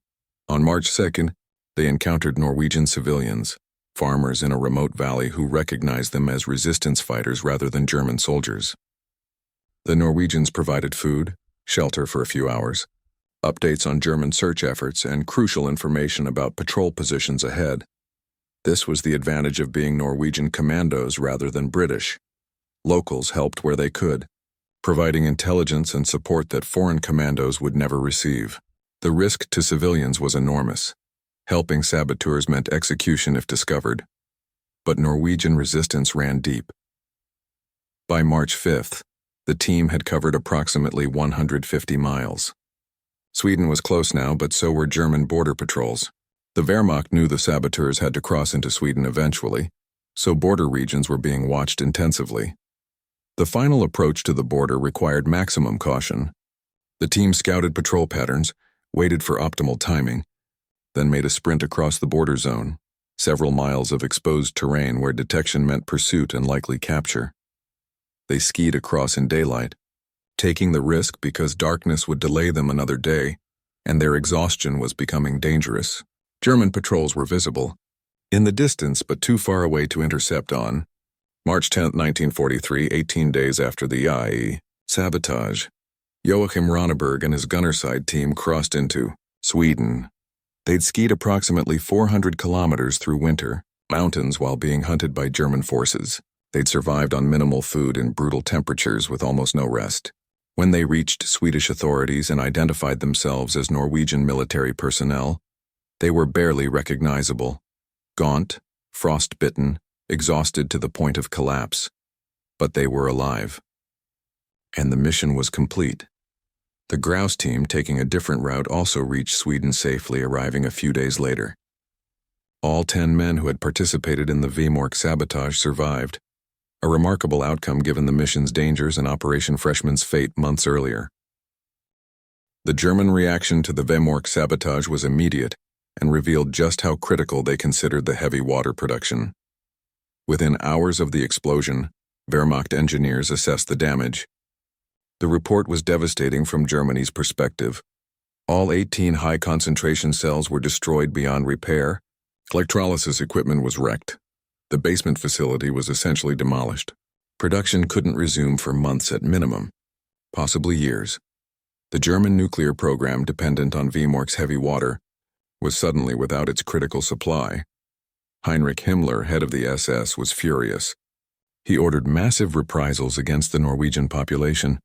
On March 2nd, they encountered Norwegian civilians, farmers in a remote valley who recognized them as resistance fighters rather than German soldiers. The Norwegians provided food, shelter for a few hours, updates on German search efforts, and crucial information about patrol positions ahead. This was the advantage of being Norwegian commandos rather than British. Locals helped where they could, providing intelligence and support that foreign commandos would never receive. The risk to civilians was enormous. Helping saboteurs meant execution if discovered. But Norwegian resistance ran deep. By March 5th, the team had covered approximately 150 miles. Sweden was close now, but so were German border patrols. The Wehrmacht knew the saboteurs had to cross into Sweden eventually, so border regions were being watched intensively. The final approach to the border required maximum caution. The team scouted patrol patterns, waited for optimal timing, then made a sprint across the border zone, several miles of exposed terrain where detection meant pursuit and likely capture. They skied across in daylight, taking the risk because darkness would delay them another day, and their exhaustion was becoming dangerous. German patrols were visible, in the distance but too far away to intercept on. March 10, 1943, 18 days after the IE sabotage, Joachim Ronneberg and his Gunnerside team crossed into Sweden. They'd skied approximately 400 kilometers through winter mountains while being hunted by German forces. They'd survived on minimal food in brutal temperatures with almost no rest. When they reached Swedish authorities and identified themselves as Norwegian military personnel, they were barely recognizable. Gaunt, frost-bitten, exhausted to the point of collapse. But they were alive. And the mission was complete. The grouse team, taking a different route, also reached Sweden safely, arriving a few days later. All 10 men who had participated in the Vemork sabotage survived, a remarkable outcome given the mission's dangers and Operation Freshman's fate months earlier. The German reaction to the Vemork sabotage was immediate and revealed just how critical they considered the heavy water production. Within hours of the explosion, Wehrmacht engineers assessed the damage. The report was devastating from Germany's perspective. All 18 high-concentration cells were destroyed beyond repair. Electrolysis equipment was wrecked. The basement facility was essentially demolished. Production couldn't resume for months at minimum, possibly years. The German nuclear program, dependent on Vemork's heavy water, was suddenly without its critical supply. Heinrich Himmler, head of the SS, was furious. He ordered massive reprisals against the Norwegian population,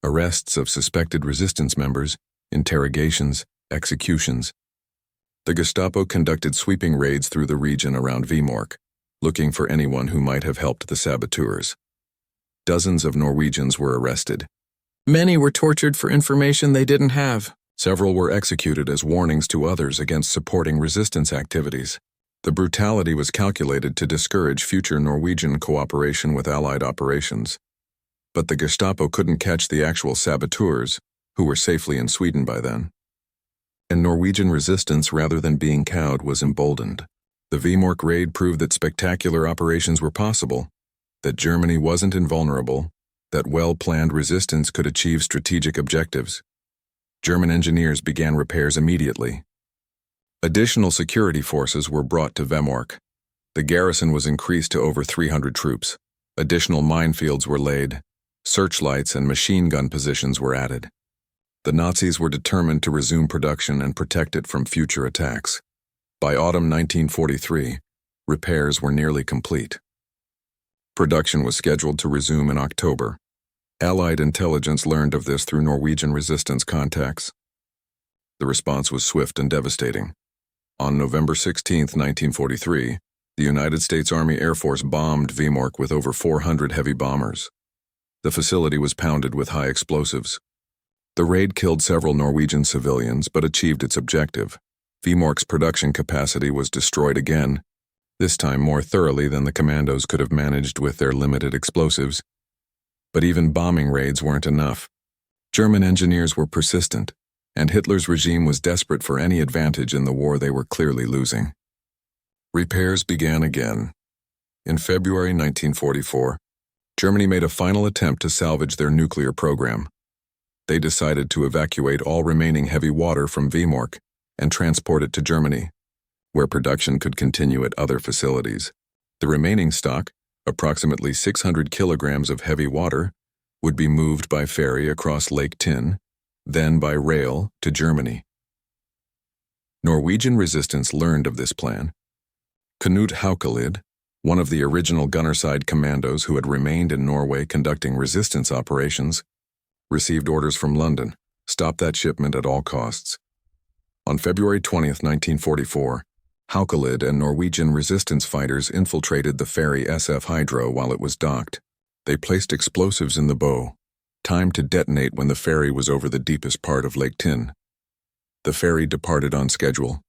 arrests of suspected resistance members, interrogations, executions. The Gestapo conducted sweeping raids through the region around Vemork, looking for anyone who might have helped the saboteurs. Dozens of Norwegians were arrested. Many were tortured for information they didn't have. Several were executed as warnings to others against supporting resistance activities. The brutality was calculated to discourage future Norwegian cooperation with Allied operations. But the Gestapo couldn't catch the actual saboteurs, who were safely in Sweden by then. And Norwegian resistance, rather than being cowed, was emboldened. The Vemork raid proved that spectacular operations were possible, that Germany wasn't invulnerable, that well-planned resistance could achieve strategic objectives. German engineers began repairs immediately. Additional security forces were brought to Vemork. The garrison was increased to over 300 troops. Additional minefields were laid. Searchlights and machine gun positions were added. The Nazis were determined to resume production and protect it from future attacks. By autumn 1943, repairs were nearly complete. Production was scheduled to resume in October. Allied intelligence learned of this through Norwegian resistance contacts. The response was swift and devastating. On November 16, 1943, the United States Army Air Force bombed Vemork with over 400 heavy bombers. The facility was pounded with high explosives. The raid killed several Norwegian civilians but achieved its objective. Vemork's production capacity was destroyed again, this time more thoroughly than the commandos could have managed with their limited explosives. But even bombing raids weren't enough. German engineers were persistent, and Hitler's regime was desperate for any advantage in the war they were clearly losing. Repairs began again. In February 1944, Germany made a final attempt to salvage their nuclear program. They decided to evacuate all remaining heavy water from Vemork and transport it to Germany, where production could continue at other facilities. The remaining stock, approximately 600 kilograms of heavy water, would be moved by ferry across Lake Tinn, then by rail to Germany. Norwegian resistance learned of this plan. Knut Halted, one of the original Gunnerside commandos who had remained in Norway conducting resistance operations, received orders from London: stop that shipment at all costs. On February 20, 1944, Halted and Norwegian resistance fighters infiltrated the ferry SF Hydro while it was docked. They placed explosives in the bow, timed to detonate when the ferry was over the deepest part of Lake Tinn. The ferry departed on schedule,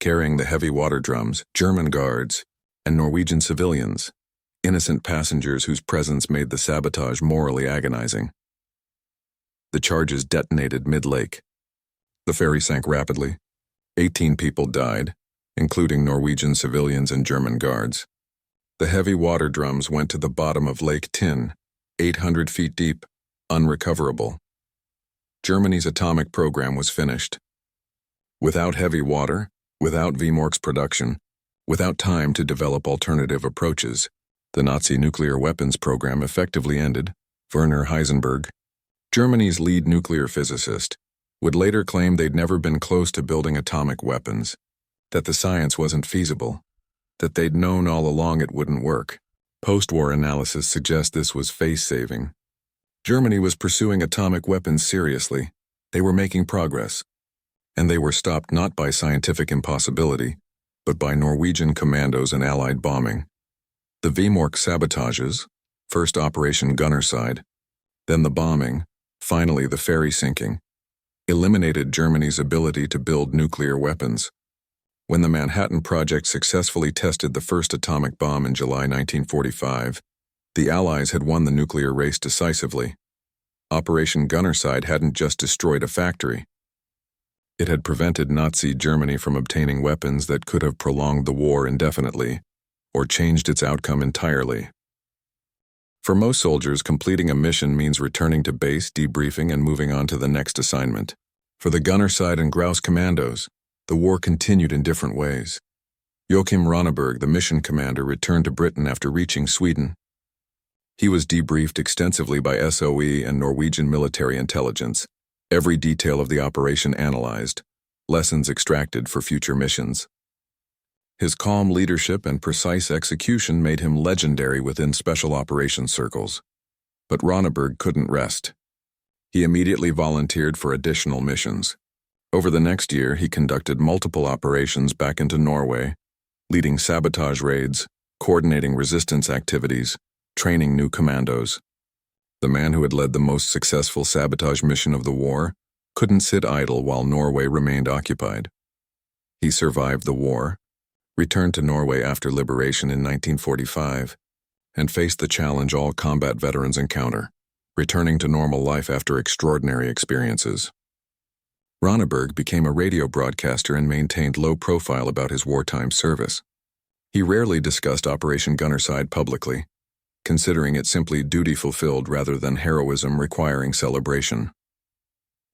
carrying the heavy water drums, German guards, and Norwegian civilians, innocent passengers whose presence made the sabotage morally agonizing. The charges detonated mid-lake. The ferry sank rapidly. 18 people died, including Norwegian civilians and German guards. The heavy water drums went to the bottom of Lake Tinn, 800 feet deep, unrecoverable. Germany's atomic program was finished. Without heavy water, without Vemork's production, without time to develop alternative approaches, the Nazi nuclear weapons program effectively ended. Werner Heisenberg, Germany's lead nuclear physicist, would later claim they'd never been close to building atomic weapons, that the science wasn't feasible, that they'd known all along it wouldn't work. Post-war analysis suggests this was face-saving. Germany was pursuing atomic weapons seriously. They were making progress, and they were stopped not by scientific impossibility, but by Norwegian commandos and Allied bombing. The Vemork sabotages, first Operation Gunnerside, then the bombing, finally the ferry sinking, eliminated Germany's ability to build nuclear weapons. When the Manhattan Project successfully tested the first atomic bomb in July 1945, the Allies had won the nuclear race decisively. Operation Gunnerside hadn't just destroyed a factory. It had prevented Nazi Germany from obtaining weapons that could have prolonged the war indefinitely, or changed its outcome entirely. For most soldiers, completing a mission means returning to base, debriefing, and moving on to the next assignment. For the Gunnerside and Grouse commandos, the war continued in different ways. Joachim Ronneberg, the mission commander, returned to Britain after reaching Sweden. He was debriefed extensively by SOE and Norwegian military intelligence, every detail of the operation analyzed, lessons extracted for future missions. His calm leadership and precise execution made him legendary within special operations circles. But Ronneberg couldn't rest. He immediately volunteered for additional missions. Over the next year, he conducted multiple operations back into Norway, leading sabotage raids, coordinating resistance activities, training new commandos. The man who had led the most successful sabotage mission of the war couldn't sit idle while Norway remained occupied. He survived the war, returned to Norway after liberation in 1945, and faced the challenge all combat veterans encounter, returning to normal life after extraordinary experiences. Ronneberg became a radio broadcaster and maintained low profile about his wartime service. He rarely discussed Operation Gunnerside publicly, considering it simply duty fulfilled rather than heroism requiring celebration.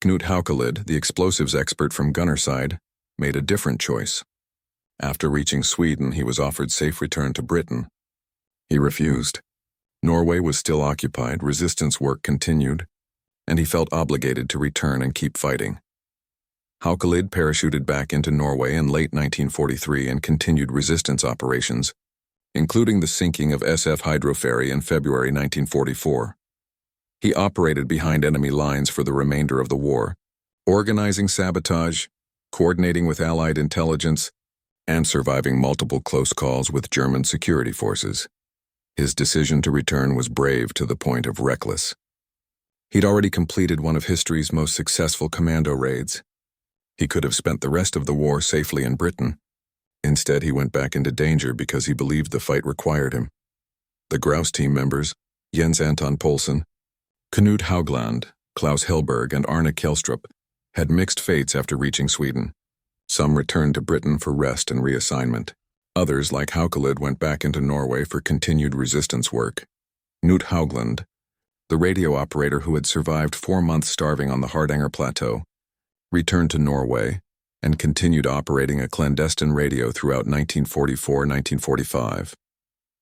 Knut Halted, the explosives expert from Gunnerside, made a different choice. After reaching Sweden, he was offered safe return to Britain. He refused. Norway was still occupied, resistance work continued, and he felt obligated to return and keep fighting. Halted parachuted back into Norway in late 1943 and continued resistance operations, including the sinking of SF Hydroferry in February 1944. He operated behind enemy lines for the remainder of the war, organizing sabotage, coordinating with Allied intelligence, and surviving multiple close calls with German security forces. His decision to return was brave to the point of reckless. He'd already completed one of history's most successful commando raids. He could have spent the rest of the war safely in Britain. Instead, he went back into danger because he believed the fight required him. The Grouse team members, Jens Anton Poulsen, Knut Haugland, Klaus Hellberg, and Arne Kjellstrup, had mixed fates after reaching Sweden. Some returned to Britain for rest and reassignment. Others, like Halted, went back into Norway for continued resistance work. Knut Haugland, the radio operator who had survived 4 months starving on the Hardanger Plateau, returned to Norway and continued operating a clandestine radio throughout 1944-1945.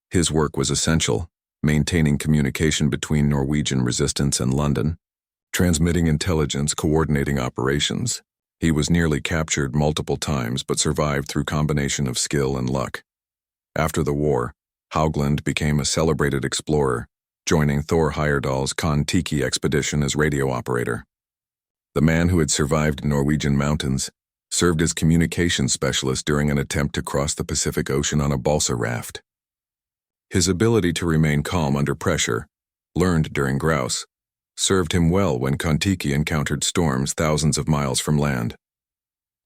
His work was essential, maintaining communication between Norwegian resistance and London, transmitting intelligence, coordinating operations. He was nearly captured multiple times but survived through combination of skill and luck. After the war, Haugland became a celebrated explorer, joining Thor Heyerdahl's Kon-Tiki expedition as radio operator. The man who had survived Norwegian mountains served as communications specialist during an attempt to cross the Pacific Ocean on a balsa raft. His ability to remain calm under pressure, learned during Grouse, served him well when Kon-Tiki encountered storms thousands of miles from land.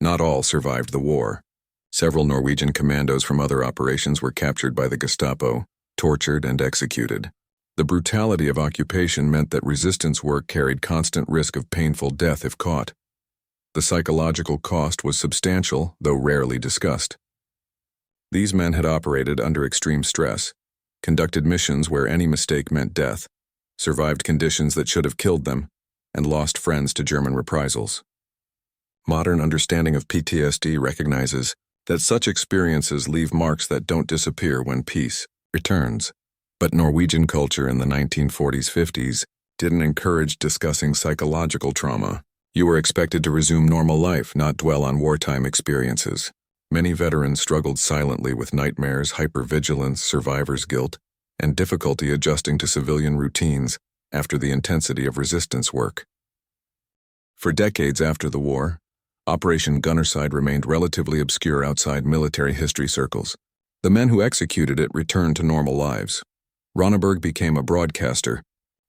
Not all survived the war. Several Norwegian commandos from other operations were captured by the Gestapo, tortured, and executed. The brutality of occupation meant that resistance work carried constant risk of painful death if caught. The psychological cost was substantial, though rarely discussed. These men had operated under extreme stress, conducted missions where any mistake meant death, survived conditions that should have killed them, and lost friends to German reprisals. Modern understanding of PTSD recognizes that such experiences leave marks that don't disappear when peace returns. But Norwegian culture in the 1940s-50s didn't encourage discussing psychological trauma. You were expected to resume normal life, not dwell on wartime experiences. Many veterans struggled silently with nightmares, hypervigilance, survivor's guilt, and difficulty adjusting to civilian routines after the intensity of resistance work. For decades after the war, Operation Gunnerside remained relatively obscure outside military history circles. The men who executed it returned to normal lives. Ronneberg became a broadcaster.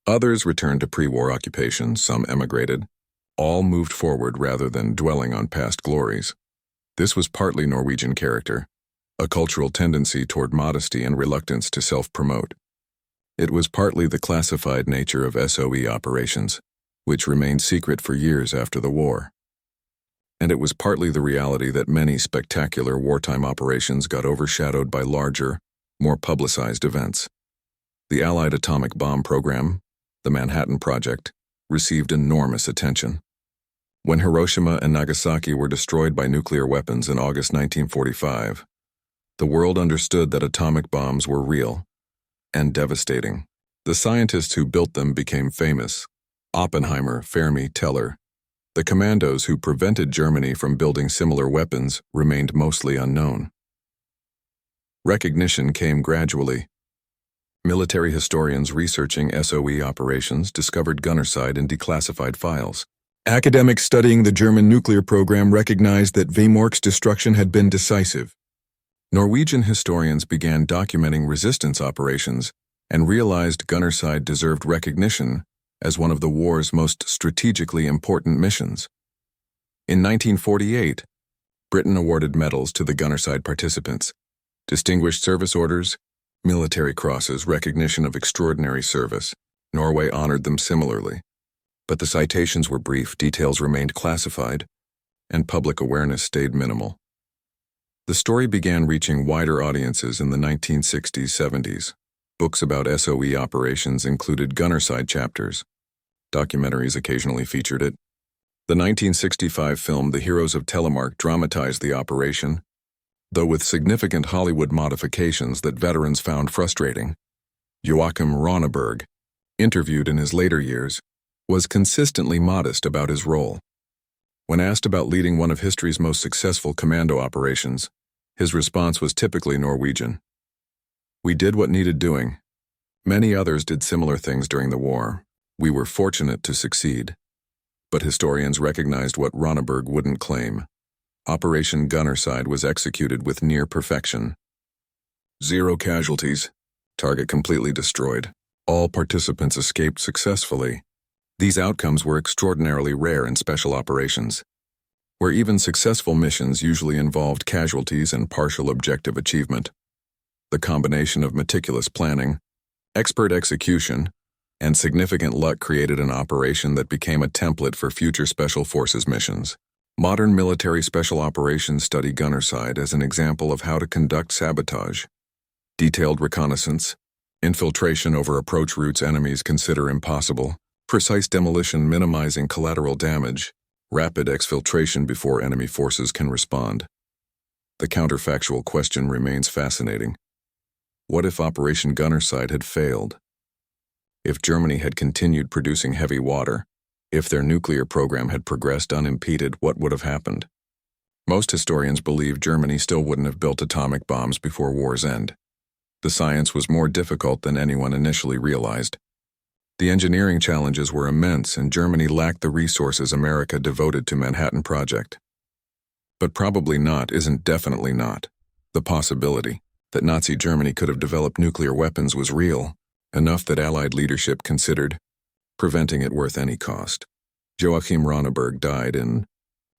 Others returned to pre-war occupations, some emigrated, All moved forward rather than dwelling on past glories. This was partly Norwegian character, a cultural tendency toward modesty and reluctance to self-promote. It was partly the classified nature of SOE operations, which remained secret for years after the war. And it was partly the reality that many spectacular wartime operations got overshadowed by larger, more publicized events. The Allied atomic bomb program, the Manhattan Project, received enormous attention. When Hiroshima and Nagasaki were destroyed by nuclear weapons in August 1945, the world understood that atomic bombs were real and devastating. The scientists who built them became famous: Oppenheimer, Fermi, Teller. The commandos who prevented Germany from building similar weapons remained mostly unknown. Recognition came gradually. Military historians researching SOE operations discovered Gunnerside in declassified files. Academics studying the German nuclear program recognized that Vemork's destruction had been decisive. Norwegian historians began documenting resistance operations and realized Gunnerside deserved recognition as one of the war's most strategically important missions. In 1948, Britain awarded medals to the Gunnerside participants: Distinguished Service Orders, military crosses, recognition of extraordinary service. Norway honored them similarly. But the citations were brief, details remained classified, and public awareness stayed minimal. The story began reaching wider audiences in the 1960s-70s. Books about SOE operations included Gunnerside chapters. Documentaries occasionally featured it. The 1965 film The Heroes of Telemark dramatized the operation, though with significant Hollywood modifications that veterans found frustrating. Joachim Ronneberg, interviewed in his later years, was consistently modest about his role. When asked about leading one of history's most successful commando operations, his response was typically Norwegian. "We did what needed doing. Many others did similar things during the war. We were fortunate to succeed." But historians recognized what Ronneberg wouldn't claim. Operation Gunnerside was executed with near perfection. 0 casualties. Target completely destroyed. All participants escaped successfully. These outcomes were extraordinarily rare in special operations, where even successful missions usually involved casualties and partial objective achievement. The combination of meticulous planning, expert execution, and significant luck created an operation that became a template for future Special Forces missions. Modern military special operations study Gunnerside as an example of how to conduct sabotage, detailed reconnaissance, infiltration over approach routes enemies consider impossible, precise demolition minimizing collateral damage, rapid exfiltration before enemy forces can respond. The counterfactual question remains fascinating. What if Operation Gunnerside had failed? If Germany had continued producing heavy water, if their nuclear program had progressed unimpeded, what would have happened? Most historians believe Germany still wouldn't have built atomic bombs before war's end. The science was more difficult than anyone initially realized. The engineering challenges were immense, and Germany lacked the resources America devoted to Manhattan Project. But probably not isn't definitely not. The possibility that Nazi Germany could have developed nuclear weapons was real, enough that Allied leadership considered preventing it worth any cost. Joachim Ronneberg died in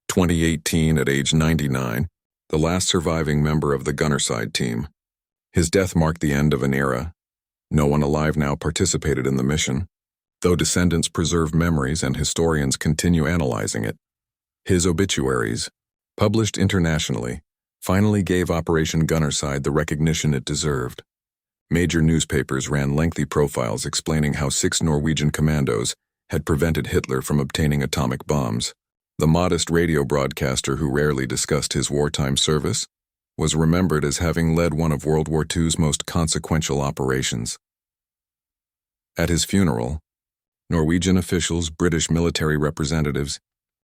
2018 at age 99, the last surviving member of the Gunnerside team. His death marked the end of an era. No one alive now participated in the mission, though descendants preserve memories and historians continue analyzing it. His obituaries, published internationally, finally gave Operation Gunnerside the recognition it deserved. Major newspapers ran lengthy profiles explaining how 6 Norwegian commandos had prevented Hitler from obtaining atomic bombs. The modest radio broadcaster who rarely discussed his wartime service was remembered as having led one of World War II's most consequential operations. At his funeral, Norwegian officials, British military representatives,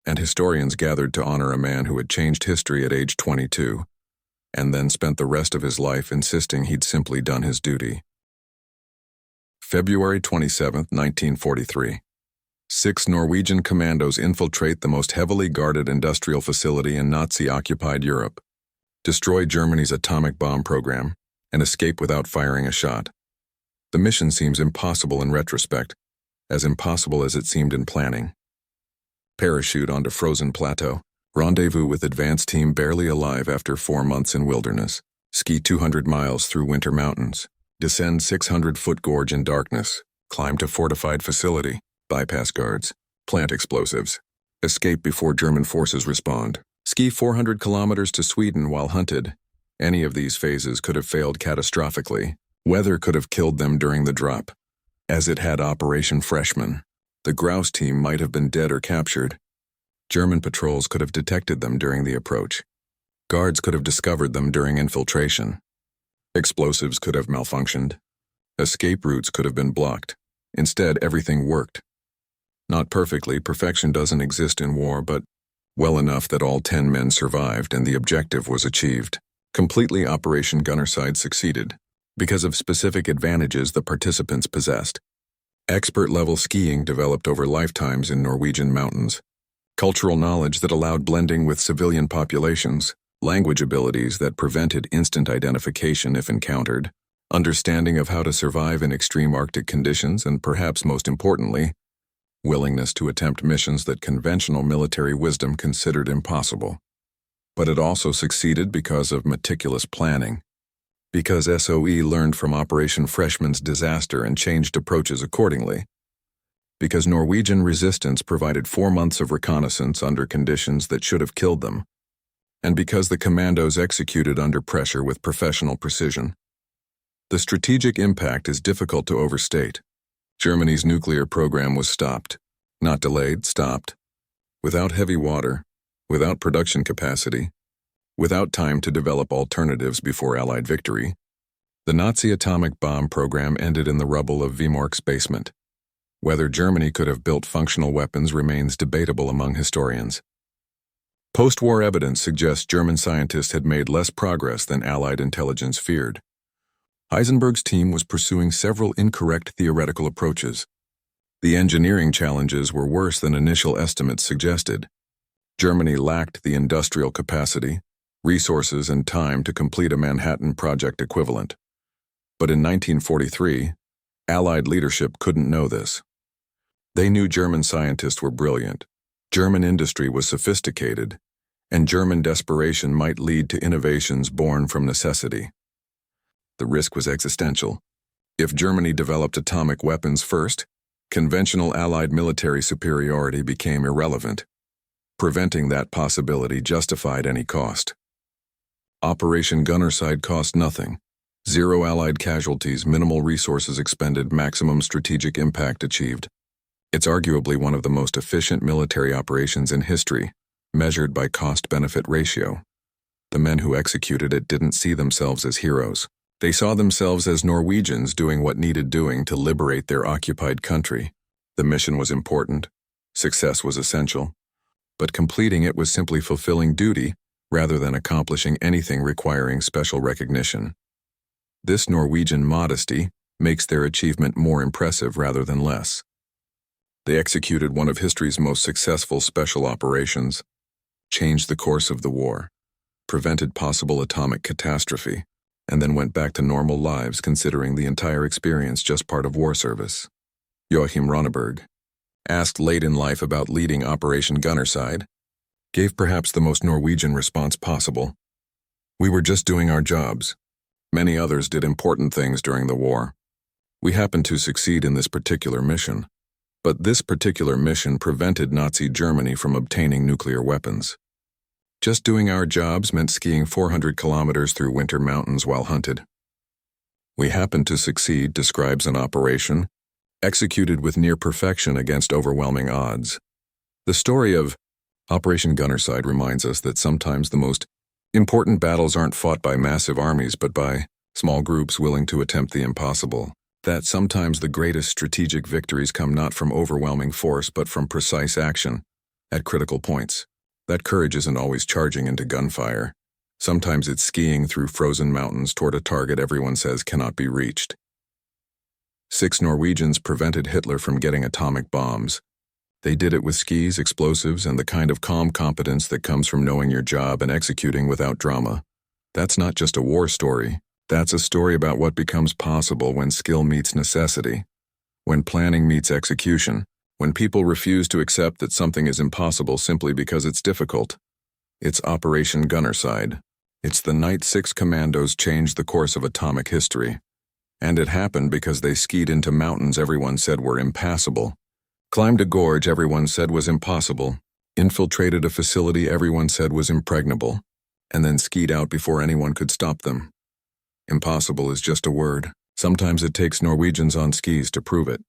and historians gathered to honor a man who had changed history at age 22, and then spent the rest of his life insisting he'd simply done his duty. February 27, 1943. 6 Norwegian commandos infiltrate the most heavily guarded industrial facility in Nazi-occupied Europe, destroy Germany's atomic bomb program, and escape without firing a shot. The mission seems impossible in retrospect, as impossible as it seemed in planning. Parachute onto frozen plateau. Rendezvous with advance team barely alive after 4 months in wilderness. Ski 200 miles through winter mountains. Descend 600-foot gorge in darkness. Climb to fortified facility. Bypass guards. Plant explosives. Escape before German forces respond. Ski 400 kilometers to Sweden while hunted. Any of these phases could have failed catastrophically. Weather could have killed them during the drop. As it had Operation Freshman, the grouse team might have been dead or captured. German patrols could have detected them during the approach. Guards could have discovered them during infiltration. Explosives could have malfunctioned. Escape routes could have been blocked. Instead, everything worked. Not perfectly, perfection doesn't exist in war, but well enough that all 10 men survived and the objective was achieved. Completely, Operation Gunnerside succeeded because of specific advantages the participants possessed. Expert-level skiing developed over lifetimes in Norwegian mountains. Cultural knowledge that allowed blending with civilian populations. Language abilities that prevented instant identification if encountered. Understanding of how to survive in extreme Arctic conditions, and perhaps most importantly, willingness to attempt missions that conventional military wisdom considered impossible. But it also succeeded because of meticulous planning. Because SOE learned from Operation Freshman's disaster and changed approaches accordingly. Because Norwegian resistance provided 4 months of reconnaissance under conditions that should have killed them. And because the commandos executed under pressure with professional precision. The strategic impact is difficult to overstate. Germany's nuclear program was stopped. Not delayed, stopped. Without heavy water, without production capacity, without time to develop alternatives before Allied victory, the Nazi atomic bomb program ended in the rubble of Vemork's basement. Whether Germany could have built functional weapons remains debatable among historians. Post-war evidence suggests German scientists had made less progress than Allied intelligence feared. Heisenberg's team was pursuing several incorrect theoretical approaches. The engineering challenges were worse than initial estimates suggested. Germany lacked the industrial capacity, resources, and time to complete a Manhattan Project equivalent. But in 1943, Allied leadership couldn't know this. They knew German scientists were brilliant, German industry was sophisticated, and German desperation might lead to innovations born from necessity. The risk was existential. If Germany developed atomic weapons first, conventional Allied military superiority became irrelevant. Preventing that possibility justified any cost. Operation Gunnerside cost nothing. 0 Allied casualties, minimal resources expended, maximum strategic impact achieved. It's arguably one of the most efficient military operations in history, measured by cost-benefit ratio. The men who executed it didn't see themselves as heroes. They saw themselves as Norwegians doing what needed doing to liberate their occupied country. The mission was important. Success was essential. But completing it was simply fulfilling duty rather than accomplishing anything requiring special recognition. This Norwegian modesty makes their achievement more impressive rather than less. They executed one of history's most successful special operations, changed the course of the war, prevented possible atomic catastrophe, and then went back to normal lives considering the entire experience just part of war service. Joachim Ronneberg, asked late in life about leading Operation Gunnerside, gave perhaps the most Norwegian response possible. We were just doing our jobs. Many others did important things during the war. We happened to succeed in this particular mission. But this particular mission prevented Nazi Germany from obtaining nuclear weapons. Just doing our jobs meant skiing 400 kilometers through winter mountains while hunted. We happened to succeed describes an operation executed with near perfection against overwhelming odds. The story of Operation Gunnerside reminds us that sometimes the most important battles aren't fought by massive armies but by small groups willing to attempt the impossible. That sometimes the greatest strategic victories come not from overwhelming force but from precise action at critical points. That courage isn't always charging into gunfire. Sometimes it's skiing through frozen mountains toward a target everyone says cannot be reached. 6 Norwegians prevented Hitler from getting atomic bombs. They did it with skis, explosives, and the kind of calm competence that comes from knowing your job and executing without drama. That's not just a war story. That's a story about what becomes possible when skill meets necessity, when planning meets execution, When people refuse to accept that something is impossible simply because it's difficult. It's Operation Gunnerside. It's the night 6 commandos changed the course of atomic history. And it happened because they skied into mountains everyone said were impassable, climbed a gorge everyone said was impossible, infiltrated a facility everyone said was impregnable, and then skied out before anyone could stop them. Impossible is just a word. Sometimes it takes Norwegians on skis to prove it.